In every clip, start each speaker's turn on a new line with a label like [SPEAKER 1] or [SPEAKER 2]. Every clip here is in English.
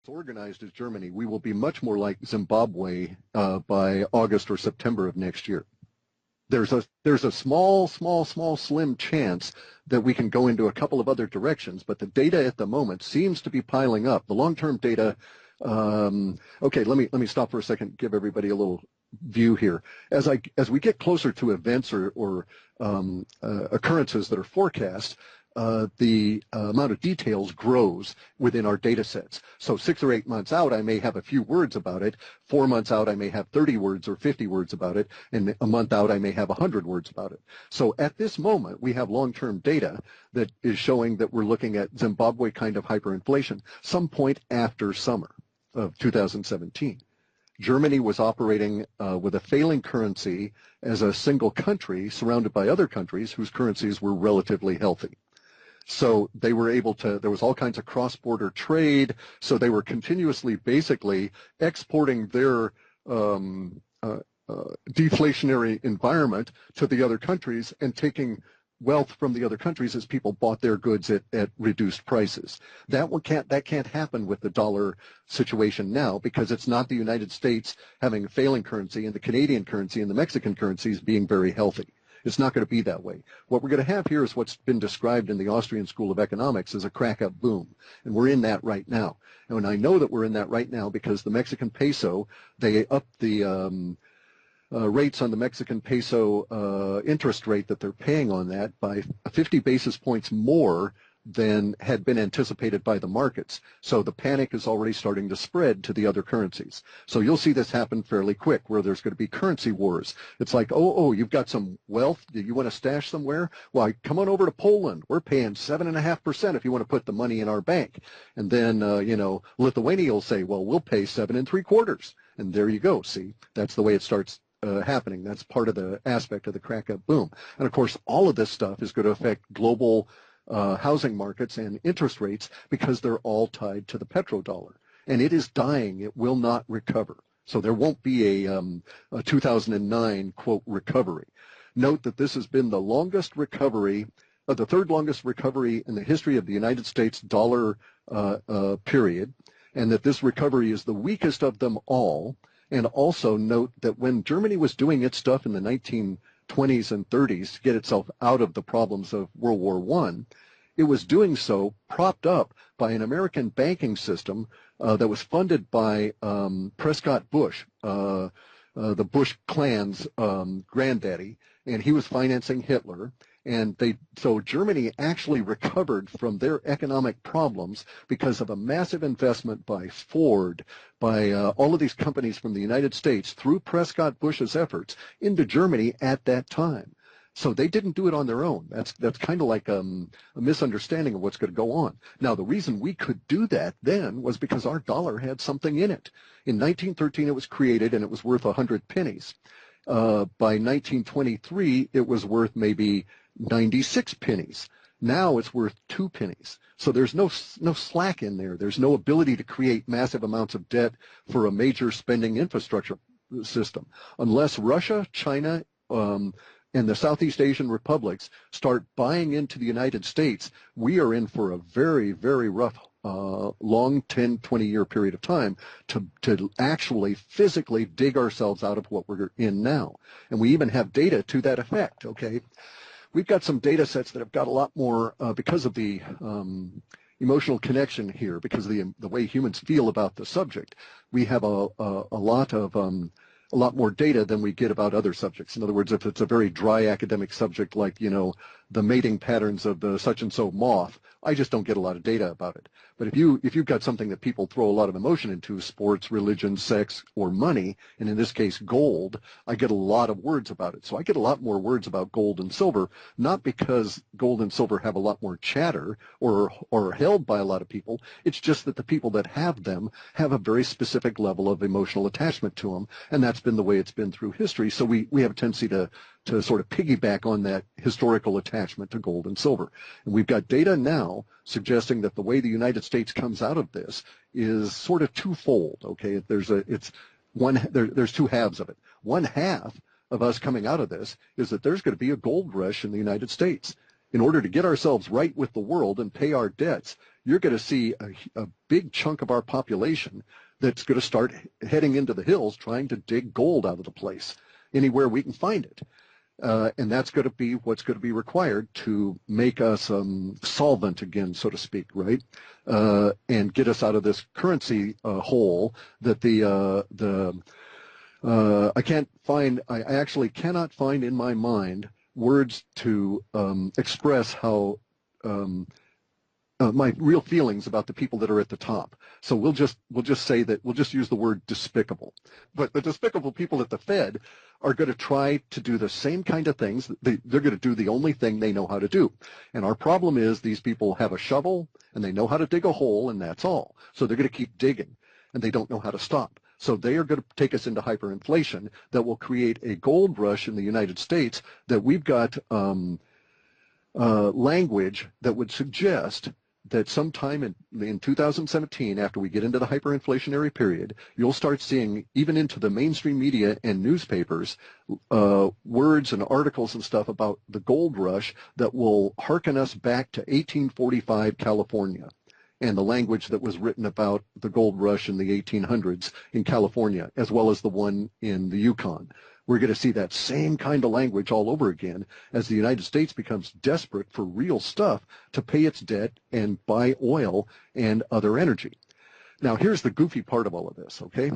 [SPEAKER 1] organized as Germany, we will be much more like Zimbabwe by August or September of next year. There's a small, slim chance that we can go into a couple of other directions, but the data at the moment seems to be piling up. The long-term data. Okay, let me stop for a second. Give everybody a little view here. As we get closer to events or occurrences that are forecast, the amount of details grows within our data sets. So 6 or 8 months out, I may have a few words about it. 4 months out, I may have 30 words or 50 words about it. And a month out, I may have 100 words about it. So at this moment, we have long-term data that is showing that we're looking at Zimbabwe kind of hyperinflation some point after summer of 2017. Germany was operating with a failing currency as a single country surrounded by other countries whose currencies were relatively healthy. So they were able to, there was all kinds of cross-border trade, so they were continuously basically exporting their deflationary environment to the other countries and taking wealth from the other countries as people bought their goods at reduced prices. That can't happen with the dollar situation now because it's not the United States having a failing currency and the Canadian currency and the Mexican currencies being very healthy. It's not going to be that way. What we're going to have here is what's been described in the Austrian School of Economics as a crack-up boom, and we're in that right now. And I know that we're in that right now because the Mexican peso, they upped the rates on the Mexican peso interest rate that they're paying on that by 50 basis points more than had been anticipated by the markets. So the panic is already starting to spread to the other currencies. So you'll see this happen fairly quick where there's going to be currency wars. It's like, oh, you've got some wealth that you want to stash somewhere? Well, come on over to Poland. We're paying 7.5% if you want to put the money in our bank. And then, Lithuania will say, well, we'll pay 7 3/4. And there you go. See, that's the way it starts happening. That's part of the aspect of the crack-up boom. And, of course, all of this stuff is going to affect global housing markets and interest rates because they're all tied to the petrodollar. And it is dying. It will not recover. So there won't be a 2009, quote, recovery. Note that this has been the longest recovery, the third longest recovery in the history of the United States dollar period, and that this recovery is the weakest of them all. And also note that when Germany was doing its stuff in the 1920s and 30s to get itself out of the problems of World War I, it was doing so propped up by an American banking system that was funded by Prescott Bush, the Bush clan's granddaddy, and he was financing Hitler. And so Germany actually recovered from their economic problems because of a massive investment by Ford, by all of these companies from the United States through Prescott Bush's efforts into Germany at that time. So they didn't do it on their own. That's kind of like a misunderstanding of what's going to go on. Now, the reason we could do that then was because our dollar had something in it. In 1913, it was created, and it was worth 100 pennies. By 1923, it was worth maybe 96 pennies. Now it's worth 2 pennies. So there's no slack in there. There's no ability to create massive amounts of debt for a major spending infrastructure system. Unless Russia, China, and the Southeast Asian republics start buying into the United States, we are in for a very, very rough long 10, 20-year period of time to actually physically dig ourselves out of what we're in now. And we even have data to that effect, okay? We've got some data sets that have got a lot more, because of the emotional connection here, because of the way humans feel about the subject, we have a lot more data than we get about other subjects. In other words, if it's a very dry academic subject like, the mating patterns of the such-and-so moth, I just don't get a lot of data about it. But if you've got something that people throw a lot of emotion into, sports, religion, sex, or money, and in this case gold, I get a lot of words about it. So I get a lot more words about gold and silver, not because gold and silver have a lot more chatter or are held by a lot of people. It's just that the people that have them have a very specific level of emotional attachment to them, and that's been the way it's been through history. So we have a tendency to sort of piggyback on that historical attachment to gold and silver. And we've got data now suggesting that the way the United States comes out of this is sort of twofold, okay? There's two halves of it. One half of us coming out of this is that there's going to be a gold rush in the United States. In order to get ourselves right with the world and pay our debts, you're going to see a big chunk of our population that's going to start heading into the hills trying to dig gold out of the place anywhere we can find it. And that's going to be what's going to be required to make us solvent again, so to speak, right? And get us out of this currency hole that I actually cannot find in my mind words to express how my real feelings about the people that are at the top. So we'll just say that we'll just use the word despicable. But the despicable people at the Fed are going to try to do the same kind of things. They're going to do the only thing they know how to do. And our problem is these people have a shovel and they know how to dig a hole, and that's all. So they're going to keep digging, and they don't know how to stop. So they are going to take us into hyperinflation that will create a gold rush in the United States that we've got language that would suggest that sometime in 2017, after we get into the hyperinflationary period, you'll start seeing, even into the mainstream media and newspapers, words and articles and stuff about the gold rush that will hearken us back to 1845 California and the language that was written about the gold rush in the 1800s in California, as well as the one in the Yukon. We're going to see that same kind of language all over again as the United States becomes desperate for real stuff to pay its debt and buy oil and other energy. Now, here's the goofy part of all of this, okay?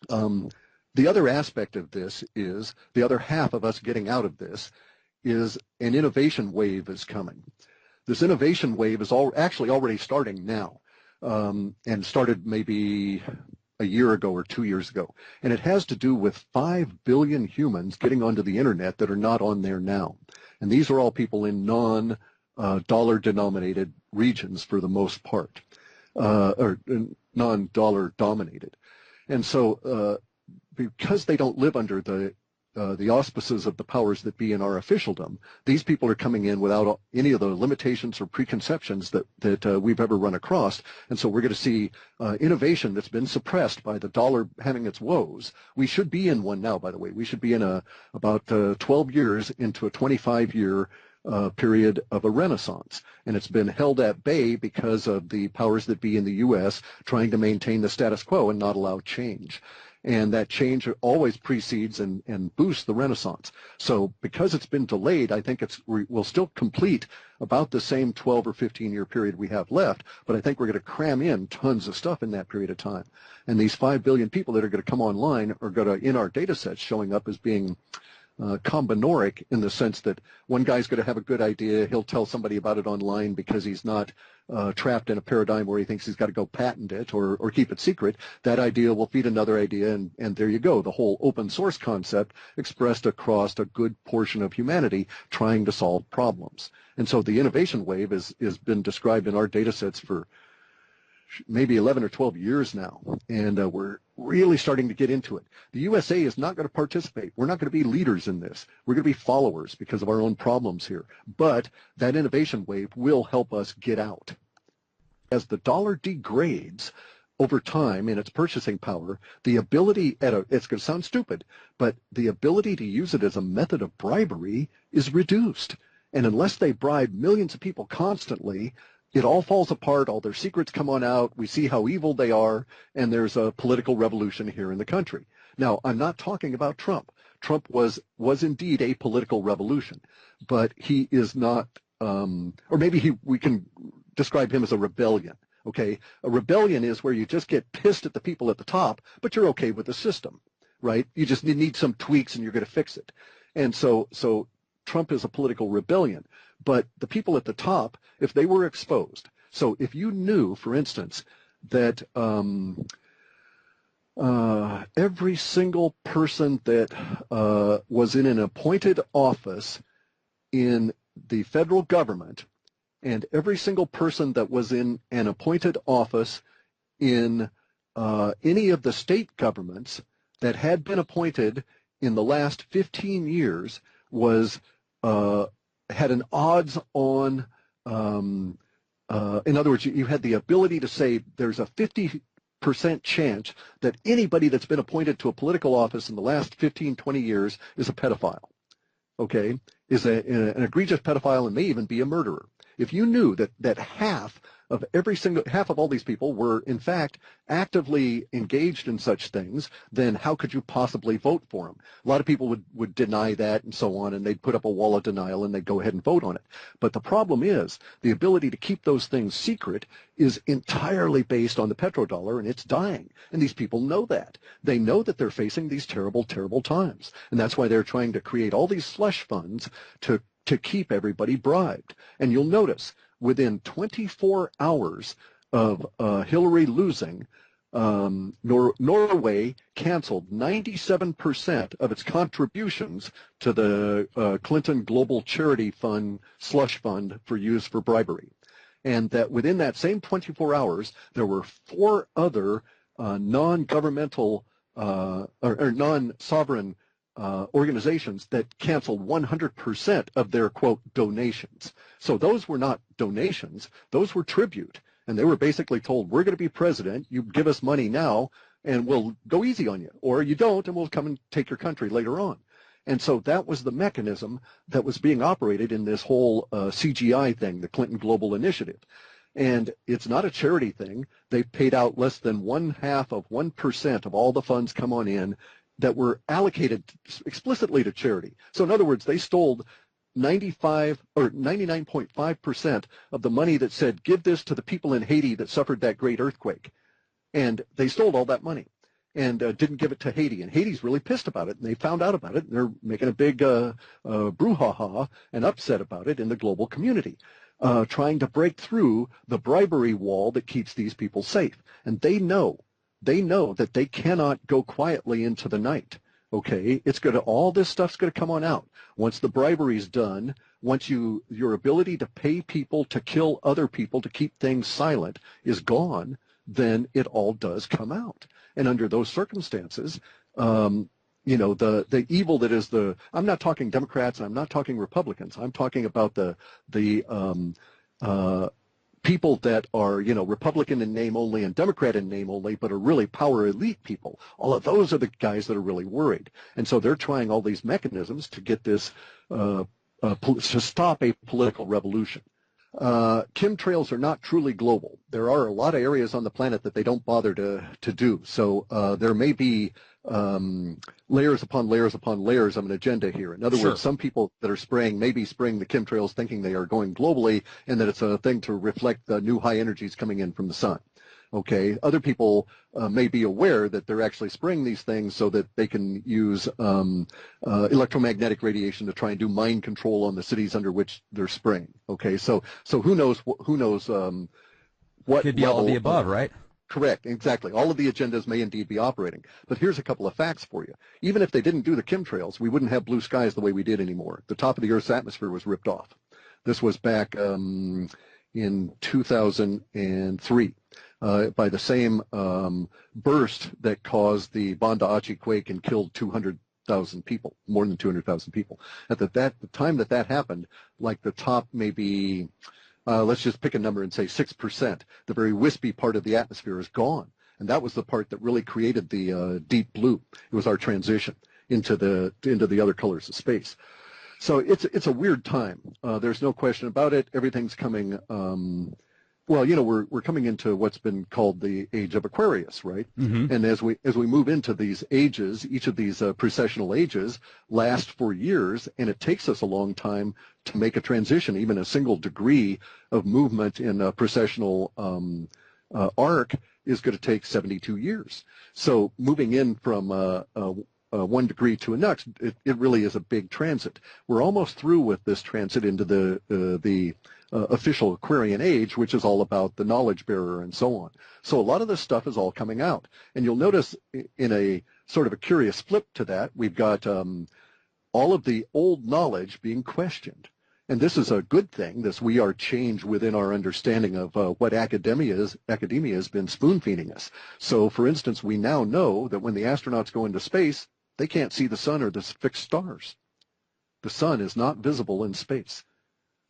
[SPEAKER 1] The other aspect of this is, the other half of us getting out of this is an innovation wave is coming. This innovation wave is actually already starting now, and started maybe a year ago or 2 years ago. And it has to do with 5 billion humans getting onto the internet that are not on there now. And these are all people in non-dollar denominated regions for the most part, or non-dollar dominated. And so because they don't live under the auspices of the powers that be in our officialdom, these people are coming in without any of the limitations or preconceptions that we've ever run across. And so we're going to see innovation that's been suppressed by the dollar having its woes. We should be in one now, by the way. We should be in about 12 years into a 25-year period of a renaissance. And it's been held at bay because of the powers that be in the U.S. trying to maintain the status quo and not allow change. And that change always precedes and boosts the Renaissance. So because it's been delayed, I think we'll still complete about the same 12 or 15-year period we have left, but I think we're going to cram in tons of stuff in that period of time. And these 5 billion people that are going to come online are going to, in our data sets, showing up as being combinoric, in the sense that one guy's going to have a good idea, he'll tell somebody about it online because he's not trapped in a paradigm where he thinks he's got to go patent it or keep it secret. That idea will feed another idea, and there you go, the whole open source concept expressed across a good portion of humanity trying to solve problems. And so the innovation wave has been described in our data sets for maybe 11 or 12 years now, and we're really starting to get into it. The USA is not going to participate. We're not going to be leaders in this. We're going to be followers because of our own problems here. But that innovation wave will help us get out. As the dollar degrades over time in its purchasing power, the ability, it's going to sound stupid, but the ability to use it as a method of bribery is reduced. And unless they bribe millions of people constantly, it all falls apart, all their secrets come on out, we see how evil they are, and there's a political revolution here in the country. Now, I'm not talking about Trump. Trump was indeed a political revolution, but he is not, or maybe we can describe him as a rebellion, okay? A rebellion is where you just get pissed at the people at the top, but you're okay with the system, right? You just need some tweaks and you're going to fix it. And so Trump is a political rebellion. But the people at the top, if they were exposed, so if you knew, for instance, that every single person that was in an appointed office in the federal government and every single person that was in an appointed office in any of the state governments that had been appointed in the last 15 years had an odds-on, in other words, you had the ability to say there's a 50% chance that anybody that's been appointed to a political office in the last 15, 20 years is a pedophile, okay, is an egregious pedophile and may even be a murderer. If you knew that half of all these people were in fact actively engaged in such things, then how could you possibly vote for them? A lot of people would deny that and so on, and they'd put up a wall of denial and they'd go ahead and vote on it. But the problem is the ability to keep those things secret is entirely based on the petrodollar, and it's dying. And these people know that. They know that they're facing these terrible, terrible times. And that's why they're trying to create all these slush funds to keep everybody bribed. And you'll notice within 24 hours of Hillary losing, Norway canceled 97% of its contributions to the Clinton Global Charity Fund slush fund for use for bribery. And that within that same 24 hours, there were 4 other non-governmental or non-sovereign organizations that canceled 100% of their, quote, donations. So those were not donations. Those were tribute. And they were basically told, we're going to be president. You give us money now, and we'll go easy on you. Or you don't, and we'll come and take your country later on. And so that was the mechanism that was being operated in this whole CGI thing, the Clinton Global Initiative. And it's not a charity thing. They paid out less than 0.5% of all the funds come on in that were allocated explicitly to charity. So in other words, they stole 99.5% of the money that said, give this to the people in Haiti that suffered that great earthquake. And they stole all that money and didn't give it to Haiti. And Haiti's really pissed about it, and they found out about it, and they're making a big brouhaha and upset about it in the global community, trying to break through the bribery wall that keeps these people safe. And they know that they cannot go quietly into the night. Okay, all this stuff's going to come on out. Once the bribery's done, once your ability to pay people to kill other people to keep things silent is gone, then it all does come out. And under those circumstances, the evil that is I'm not talking Democrats and I'm not talking Republicans. I'm talking about the people that are, Republican in name only and Democrat in name only, but are really power elite people. All of those are the guys that are really worried. And so they're trying all these mechanisms to get this, to stop a political revolution. Chemtrails are not truly global. There are a lot of areas on the planet that they don't bother to do. So there may be layers upon layers upon layers of an agenda here. In other words, some people that are may be spraying the chemtrails thinking they are going globally and that it's a thing to reflect the new high energies coming in from the sun. Okay, other people may be aware that they're actually spraying these things so that they can use electromagnetic radiation to try and do mind control on the cities under which they're spraying. Okay, so who knows what
[SPEAKER 2] could be all of the above, right?
[SPEAKER 1] Correct, exactly. All of the agendas may indeed be operating. But here's a couple of facts for you. Even if they didn't do the chemtrails, we wouldn't have blue skies the way we did anymore. The top of the Earth's atmosphere was ripped off. This was back in 2003 by the same burst that caused the Banda Aceh quake and killed 200,000 people, more than 200,000 people. At the time that happened, like the top maybe... let's just pick a number and say 6%. The very wispy part of the atmosphere is gone. And that was the part that really created the deep blue. It was our transition into the other colors of space. So it's a weird time. There's no question about it. Everything's coming, we're coming into what's been called the age of Aquarius, right? Mm-hmm. And as we move into these ages, each of these precessional ages last for years, and it takes us a long time to make a transition. Even a single degree of movement in a precessional arc is going to take 72 years. So moving in from 1 degree to a next, it really is a big transit. We're almost through with this transit into the official Aquarian age, which is all about the knowledge bearer and so on. So a lot of this stuff is all coming out. And you'll notice in a sort of a curious flip to that, we've got all of the old knowledge being questioned. And this is a good thing, this we are change within our understanding of what academia has been spoon-feeding us. So, for instance, we now know that when the astronauts go into space, they can't see the sun or the fixed stars. The sun is not visible in space.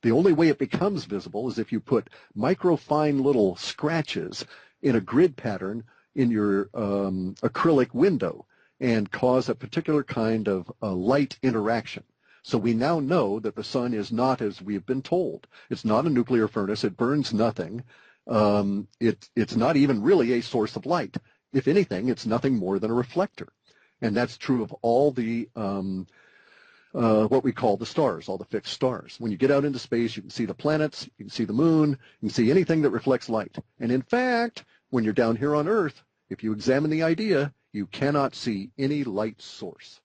[SPEAKER 1] The only way it becomes visible is if you put microfine little scratches in a grid pattern in your acrylic window and cause a particular kind of light interaction. So we now know that the sun is not as we've been told. It's not a nuclear furnace. It burns nothing. It's not even really a source of light. If anything, it's nothing more than a reflector. And that's true of all the what we call the stars, all the fixed stars. When you get out into space, you can see the planets, you can see the moon, you can see anything that reflects light. And in fact, when you're down here on Earth, if you examine the idea, you cannot see any light source.